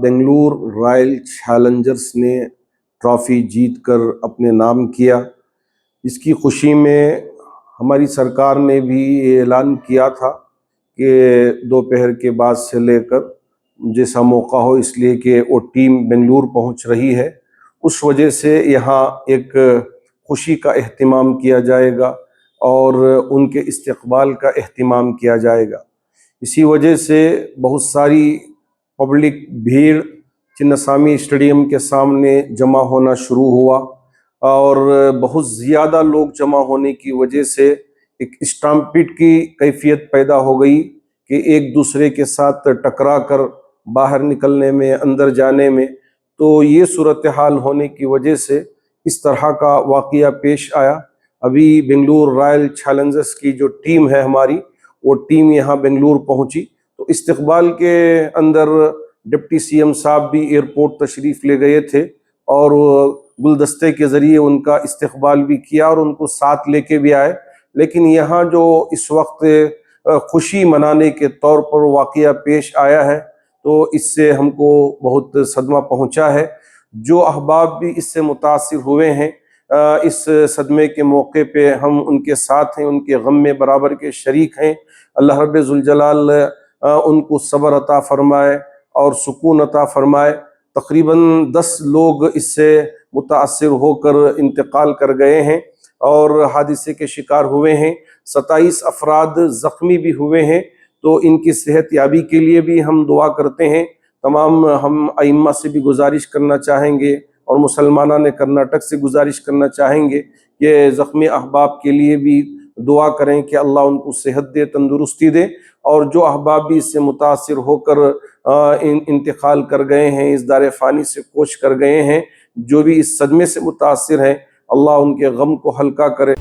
Bangalore Royal challengers نے trophy جیت کر اپنے نام کیا۔ اس کی خوشی میں ہماری سرکار نے بھی یہ اعلان کیا تھا کہ دوپہر کے بعد سے لے کر جیسا موقع ہو، اس لیے کہ وہ ٹیم بنگلور پہنچ رہی ہے، اس وجہ سے یہاں ایک خوشی کا اہتمام کیا جائے گا اور ان کے استقبال کا اہتمام کیا جائے گا۔ اسی وجہ سے بہت ساری پبلک بھیڑ چناسوامی اسٹیڈیم کے سامنے جمع ہونا شروع ہوا اور بہت زیادہ لوگ جمع ہونے کی وجہ سے ایک اسٹامپیڈ کی کیفیت پیدا ہو گئی کہ ایک دوسرے کے ساتھ ٹکرا کر باہر نکلنے میں، اندر جانے میں، تو یہ صورتحال ہونے کی وجہ سے اس طرح کا واقعہ پیش آیا۔ ابھی بنگلور رائل چیلنجرز کی جو ٹیم ہے ہماری، وہ ٹیم یہاں بنگلور پہنچی تو استقبال کے اندر ڈپٹی سی ایم صاحب بھی ایئرپورٹ تشریف لے گئے تھے اور گلدستے کے ذریعے ان کا استقبال بھی کیا اور ان کو ساتھ لے کے بھی آئے۔ لیکن یہاں جو اس وقت خوشی منانے کے طور پر واقعہ پیش آیا ہے تو اس سے ہم کو بہت صدمہ پہنچا ہے۔ جو احباب بھی اس سے متاثر ہوئے ہیں، اس صدمے کے موقع پہ ہم ان کے ساتھ ہیں، ان کے غم میں برابر کے شریک ہیں۔ اللہ رب ذوالجلال ان کو صبر عطا فرمائے اور سکون عطا فرمائے۔ تقریباً 10 لوگ اس سے متاثر ہو کر انتقال کر گئے ہیں اور حادثے کے شکار ہوئے ہیں۔ 27 افراد زخمی بھی ہوئے ہیں، تو ان کی صحت یابی کے لیے بھی ہم دعا کرتے ہیں۔ تمام ہم ائمہ سے بھی گزارش کرنا چاہیں گے اور مسلمانان کرناٹک سے گزارش کرنا چاہیں گے کہ زخمی احباب کے لیے بھی دعا کریں کہ اللہ ان کو صحت دے، تندرستی دے، اور جو احباب بھی اس سے متاثر ہو کر انتقال کر گئے ہیں، اس دار فانی سے کوچ کر گئے ہیں، جو بھی اس صدمے سے متاثر ہیں، اللہ ان کے غم کو ہلکا کرے۔